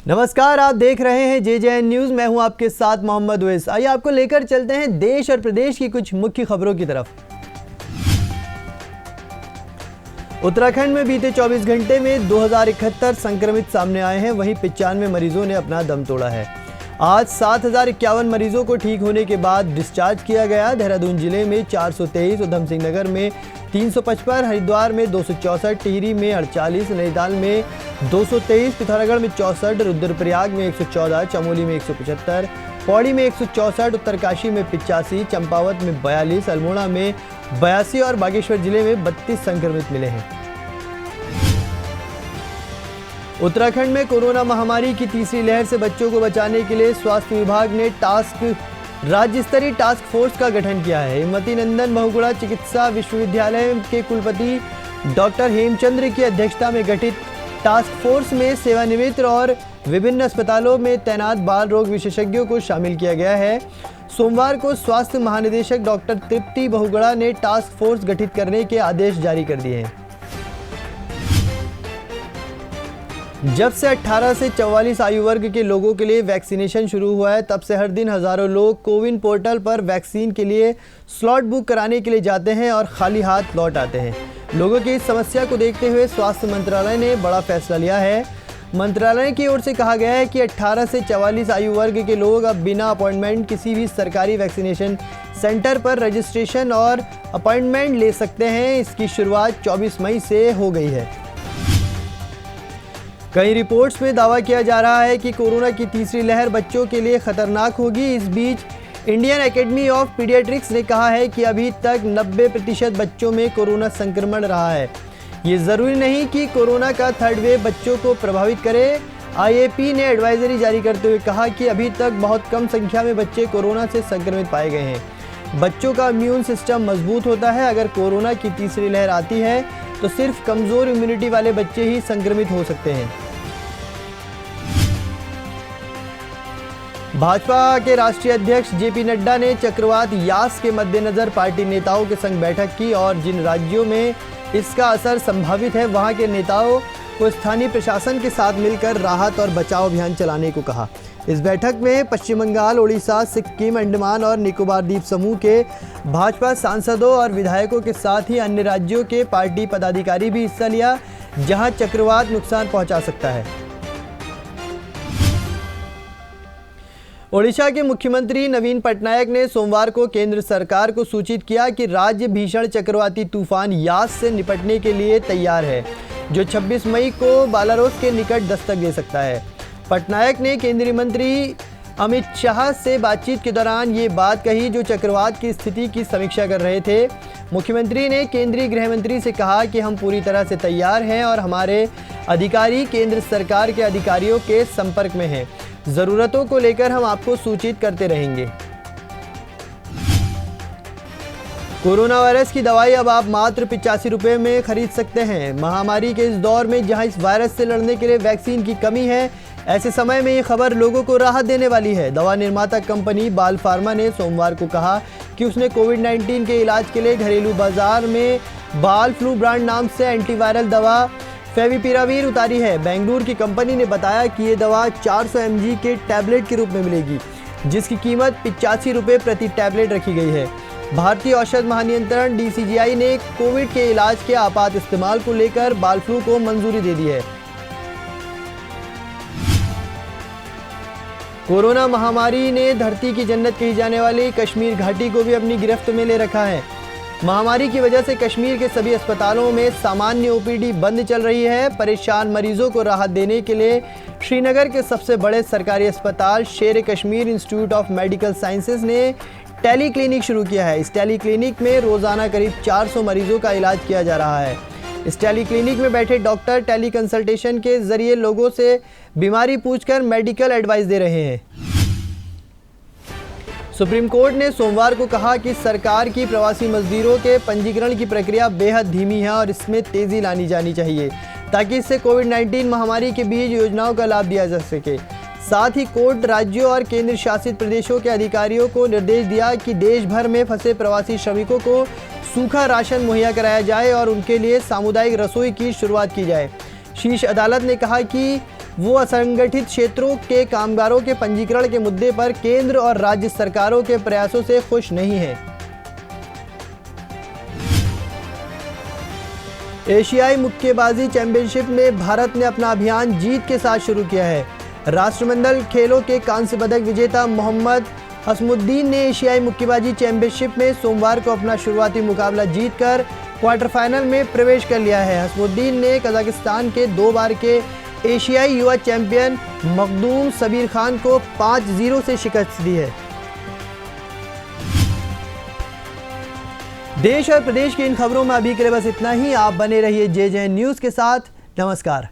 नमस्कार, आप देख रहे हैं JJN न्यूज़। मैं हूं आपके साथ मोहम्मद उवैस। आइए आपको लेकर चलते हैं देश और प्रदेश की कुछ मुख्य खबरों की तरफ। उत्तराखंड में बीते 24 घंटे में 2071 संक्रमित सामने आए हैं। वहीं 95 मरीजों ने अपना दम तोड़ा है। आज 7051 मरीजों को ठीक होने के बाद डिस्चार्ज किया गया। देहरादून जिले में 423, उधम सिंह नगर में 355, हरिद्वार में 264, टिहरी में 48, नैनीताल में 223, पिथौरागढ़ में 64, रुद्रप्रयाग में 114, चमोली में 175, पौड़ी में 164, उत्तरकाशी में 85, चंपावत में 42, अल्मोड़ा में 82 और बागेश्वर जिले में 32 संक्रमित मिले हैं। उत्तराखंड में कोरोना महामारी की तीसरी लहर से बच्चों को बचाने के लिए स्वास्थ्य विभाग ने राज्य स्तरीय टास्क फोर्स का गठन किया है। हिमवती नंदन बहुगुणा चिकित्सा विश्वविद्यालय के कुलपति डॉक्टर हेमचंद्र की अध्यक्षता में गठित टास्क फोर्स में सेवानिवृत्त और विभिन्न अस्पतालों में तैनात बाल रोग विशेषज्ञों को शामिल किया गया है। सोमवार को स्वास्थ्य महानिदेशक डॉक्टर तृप्ति बहुगुणा ने टास्क फोर्स गठित करने के आदेश जारी कर दिए हैं। जब से 18 से 44 आयु वर्ग के लोगों के लिए वैक्सीनेशन शुरू हुआ है, तब से हर दिन हजारों लोग कोविन पोर्टल पर वैक्सीन के लिए स्लॉट बुक कराने के लिए जाते हैं और खाली हाथ लौट आते हैं। लोगों की इस समस्या को देखते हुए स्वास्थ्य मंत्रालय ने बड़ा फैसला लिया है। मंत्रालय की ओर से कहा गया है कि 18 से 44 आयु वर्ग के लोग अब बिना अपॉइंटमेंट किसी भी सरकारी वैक्सीनेशन सेंटर पर रजिस्ट्रेशन और अपॉइंटमेंट ले सकते हैं। इसकी शुरुआत 24 मई से हो गई है। कई रिपोर्ट्स में दावा किया जा रहा है कि कोरोना की तीसरी लहर बच्चों के लिए खतरनाक होगी। इस बीच इंडियन एकेडमी ऑफ पीडियाट्रिक्स ने कहा है कि अभी तक 90% बच्चों में कोरोना संक्रमण रहा है। ये ज़रूरी नहीं कि कोरोना का थर्ड वेव बच्चों को प्रभावित करे। IAP ने एडवाइजरी जारी करते हुए कहा कि अभी तक बहुत कम संख्या में बच्चे कोरोना से संक्रमित पाए गए हैं। बच्चों का इम्यून सिस्टम मजबूत होता है। अगर कोरोना की तीसरी लहर आती है तो सिर्फ कमज़ोर इम्यूनिटी वाले बच्चे ही संक्रमित हो सकते हैं। भाजपा के राष्ट्रीय अध्यक्ष JP नड्डा ने चक्रवात यास के मद्देनजर पार्टी नेताओं के संग बैठक की और जिन राज्यों में इसका असर संभावित है, वहां के नेताओं को स्थानीय प्रशासन के साथ मिलकर राहत और बचाव अभियान चलाने को कहा। इस बैठक में पश्चिम बंगाल, उड़ीसा, सिक्किम, अंडमान और निकोबार द्वीप समूह के भाजपा सांसदों और विधायकों के साथ ही अन्य राज्यों के पार्टी पदाधिकारी भी हिस्सा लिया, जहां चक्रवात नुकसान पहुंचा सकता है। ओडिशा के मुख्यमंत्री नवीन पटनायक ने सोमवार को केंद्र सरकार को सूचित किया कि राज्य भीषण चक्रवाती तूफान यास से निपटने के लिए तैयार है, जो 26 मई को बालारोस के निकट दस्तक दे सकता है। पटनायक ने केंद्रीय मंत्री अमित शाह से बातचीत के दौरान ये बात कही, जो चक्रवात की स्थिति की समीक्षा कर रहे थे। मुख्यमंत्री ने केंद्रीय गृह मंत्री से कहा कि हम पूरी तरह से तैयार हैं और हमारे अधिकारी केंद्र सरकार के अधिकारियों के संपर्क में हैं। ज़रूरतों को लेकर हम आपको सूचित करते रहेंगे। कोरोना वायरस की दवाई अब आप मात्र 85 रुपये में खरीद सकते हैं। महामारी के इस दौर में जहां इस वायरस से लड़ने के लिए वैक्सीन की कमी है, ऐसे समय में ये खबर लोगों को राहत देने वाली है। दवा निर्माता कंपनी बाल फार्मा ने सोमवार को कहा कि उसने कोविड-19 के इलाज के लिए घरेलू बाजार में बाल फ्लू ब्रांड नाम से एंटीवायरल दवा फेविपिरावीर उतारी है। बेंगलुरु की कंपनी ने बताया कि ये दवा 400 mg के टैबलेट के रूप में मिलेगी, जिसकी कीमत 85 रुपये प्रति टैबलेट रखी गई है। भारतीय औषध महानियंत्रण DCGI ने कोविड के इलाज के आपात इस्तेमाल को लेकर बाल फ्लू को मंजूरी दे दी है। कोरोना महामारी ने धरती की जन्नत कही जाने वाली कश्मीर घाटी को भी अपनी गिरफ्त में ले रखा है। महामारी की वजह से कश्मीर के सभी अस्पतालों में सामान्य OPD बंद चल रही है। परेशान मरीजों को राहत देने के लिए श्रीनगर के सबसे बड़े सरकारी अस्पताल शेर Kashmir institute of medical sciences ने टेली क्लिनिक शुरू किया है। इस टेली क्लिनिक में रोजाना करीब 400 मरीजों का इलाज किया जा रहा है। इस टेली क्लिनिक में बैठे डॉक्टर टेली कंसल्टेशन के जरिए लोगों से बीमारी पूछकर मेडिकल एडवाइस दे रहे हैं। सुप्रीम कोर्ट ने सोमवार को कहा कि सरकार की प्रवासी मजदूरों के पंजीकरण की प्रक्रिया बेहद धीमी है और इसमें तेजी लानी जानी चाहिए, ताकि इससे कोविड-19 महामारी के बीच योजनाओं का लाभ दिया जा सके। साथ ही कोर्ट राज्यों और केंद्र शासित प्रदेशों के अधिकारियों को निर्देश दिया कि देश भर में फंसे प्रवासी श्रमिकों को सूखा राशन मुहैया कराया जाए और उनके लिए सामुदायिक रसोई की शुरुआत की जाए। शीर्ष अदालत ने कहा कि वो असंगठित क्षेत्रों के कामगारों के पंजीकरण के मुद्दे पर केंद्र और राज्य सरकारों के प्रयासों से खुश नहीं हैं। एशियाई मुक्केबाजी चैंपियनशिप में भारत ने अपना अभियान जीत के साथ शुरू किया है। राष्ट्रमंडल खेलों के कांस्य पदक विजेता मोहम्मद हसमुद्दीन ने एशियाई मुक्केबाजी चैंपियनशिप में सोमवार को अपना शुरुआती मुकाबला जीतकर क्वार्टर फाइनल में प्रवेश कर लिया है। हसमुद्दीन ने कजाकिस्तान के 2 बार के एशियाई युवा चैंपियन मखदूम सबीर खान को 5-0 से शिकस्त दी है। देश और प्रदेश की इन खबरों में अभी के लिए बस इतना ही। आप बने रहिए JJN न्यूज़ के साथ। नमस्कार।